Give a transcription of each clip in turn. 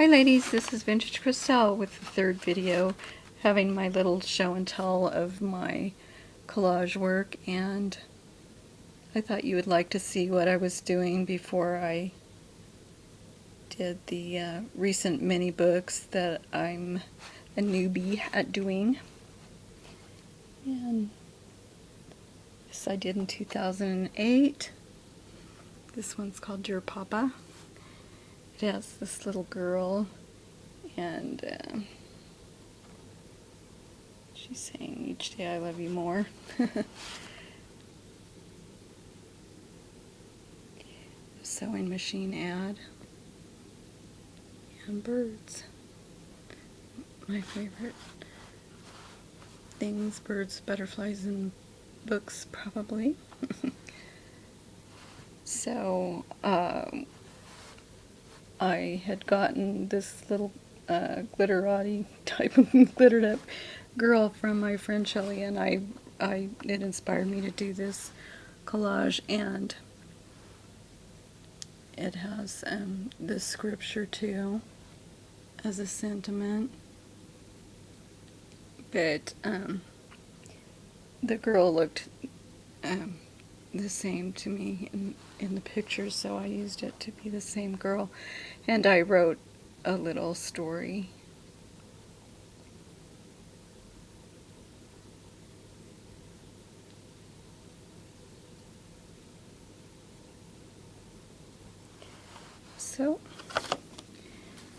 Hi ladies, this is Vintage Crystal with the third video, having my little show and tell of my collage work, and I thought you would like to see what I was doing before I did the recent mini books that I'm a newbie at doing. And this I did in 2008. This one's called Dear Papa. It has this little girl, and she's saying, "Each day I love you more." Sewing machine ad, and birds. My favorite things: birds, butterflies, and books, probably. So, I had gotten this little glitterati type of glittered up girl from my friend Shelley, and it inspired me to do this collage, and it has this scripture too as a sentiment, but the girl looked the same to me in the picture, so I used it to be the same girl, and I wrote a little story. So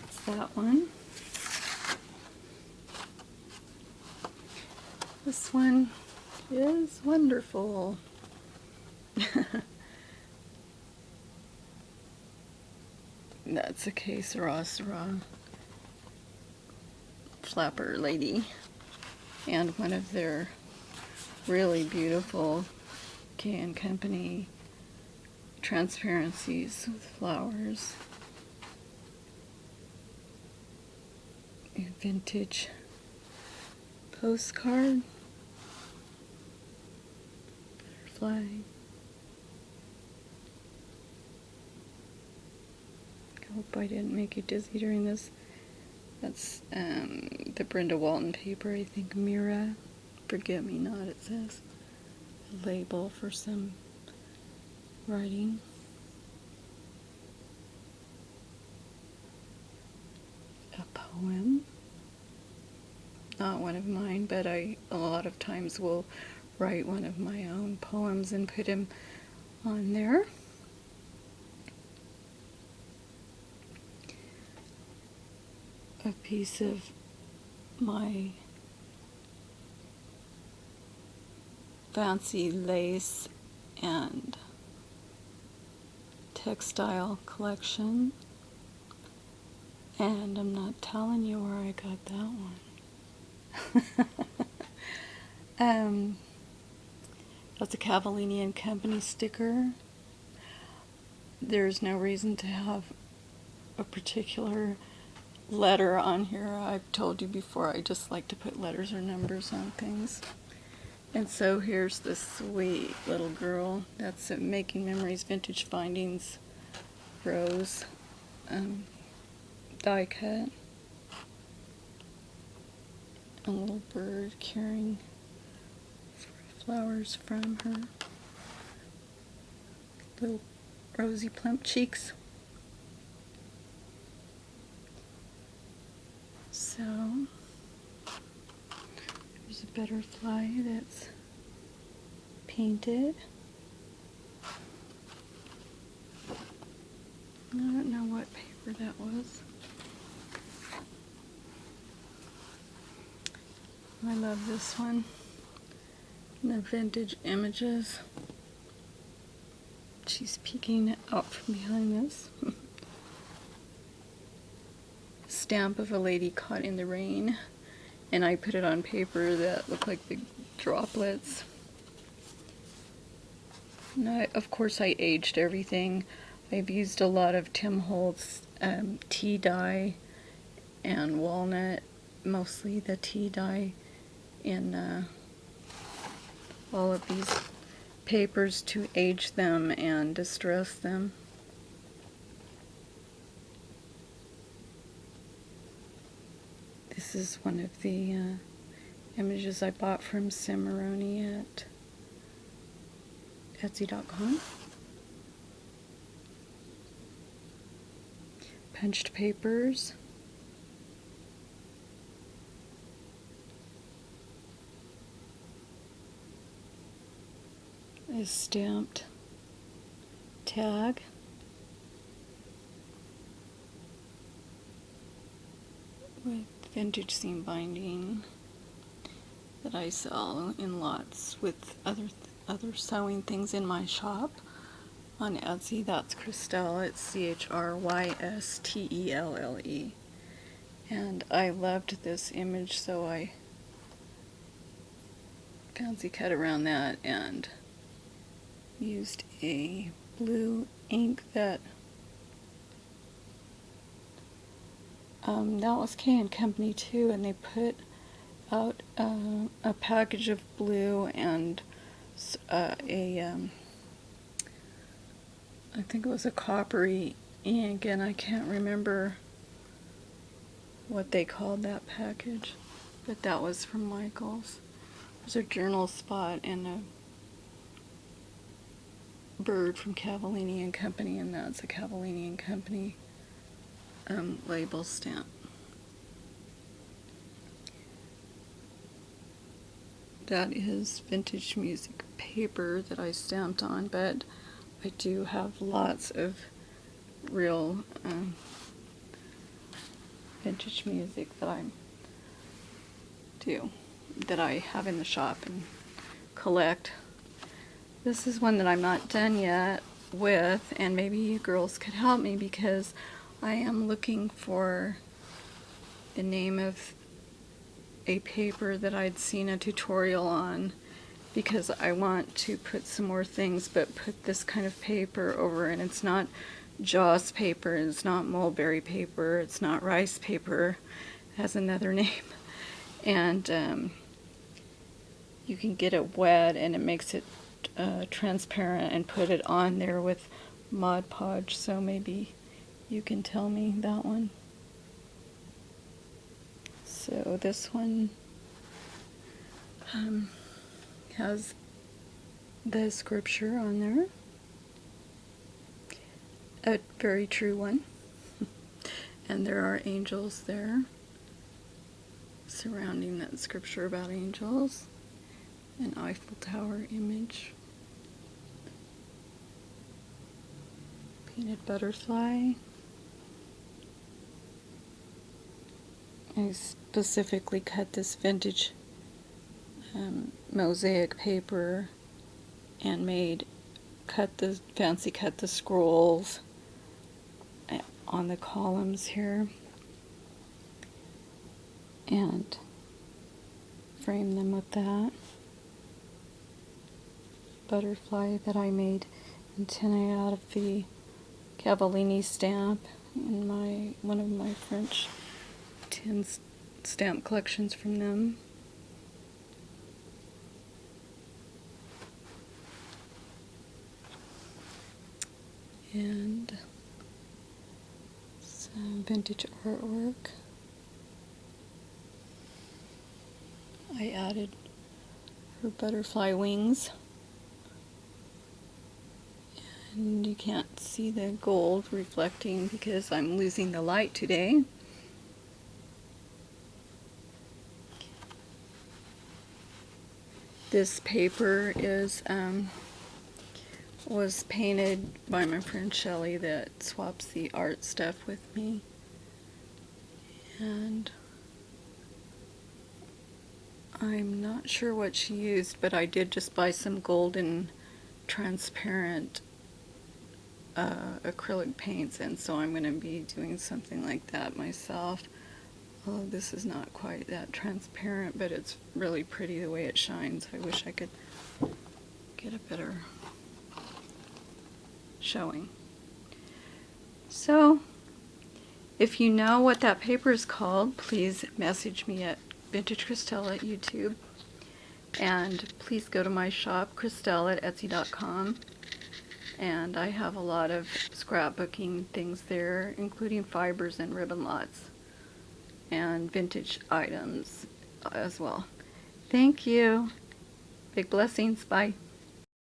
that's that one. This one is wonderful. That's a Que Sera Sera flapper lady, and one of their really beautiful K & Company transparencies with flowers. A vintage postcard, butterfly. I hope I didn't make you dizzy during this. That's the Brenda Walton paper, I think. Mira, forget me not, it says. A label for some writing. A poem. Not one of mine, but I a lot of times will write one of my own poems and put them on there. A piece of my fancy lace and textile collection, and I'm not telling you where I got that one. That's a Cavallini & Company sticker. There's no reason to have a particular letter on here. I've told you before, I just like to put letters or numbers on things. And so here's this sweet little girl. That's Making Memories Vintage Findings rose die cut. A little bird carrying flowers from her. Little rosy plump cheeks. So there's a butterfly that's painted. I don't know what paper that was. I love this one. The vintage images. She's peeking out from behind this. Stamp of a lady caught in the rain, and I put it on paper that looked like big droplets. And of course I aged everything. I've used a lot of Tim Holtz tea dye and walnut, mostly the tea dye, in all of these papers to age them and distress them. This is one of the images I bought from Cimarroni at Etsy.com. Punched papers. A stamped tag. With vintage seam binding that I sell in lots with other sewing things in my shop on Etsy. That's Christelle. It's Chrystelle. And I loved this image, so I fancy cut around that and used a blue ink that that was K & Company too, and they put out a package of blue and I think it was a coppery ink, and I can't remember what they called that package, but that was from Michael's. There's a journal spot and a bird from Cavallini & Company, and that's a Cavallini & Company label stamp. That is vintage music paper that I stamped on, but I do have lots of real vintage music that I have in the shop and collect. This is one that I'm not done yet with, and maybe you girls could help me because I am looking for the name of a paper that I'd seen a tutorial on, because I want to put some more things, but put this kind of paper over, and it's not Joss paper, it's not mulberry paper, it's not rice paper, it has another name, and you can get it wet and it makes it transparent and put it on there with Mod Podge, so maybe you can tell me that one. So this one has the scripture on there, a very true one, and there are angels there surrounding that scripture about angels, an Eiffel Tower image, painted butterfly. I specifically cut this vintage mosaic paper and fancy cut the scrolls on the columns here and frame them with that butterfly that I made antennae out of the Cavallini stamp in one of my French tin stamp collections from them. And some vintage artwork. I added her butterfly wings, and you can't see the gold reflecting because I'm losing the light today. This paper was painted by my friend Shelley that swaps the art stuff with me, and I'm not sure what she used, but I did just buy some golden transparent acrylic paints, and so I'm going to be doing something like that myself. Although this is not quite that transparent, but it's really pretty the way it shines. I wish I could get a better showing. So, if you know what that paper is called, please message me at Vintage Christelle at YouTube. And please go to my shop, Christelle at Etsy.com. And I have a lot of scrapbooking things there, including fibers and ribbon lots. and vintage items as well. Thank you. Big blessings. Bye.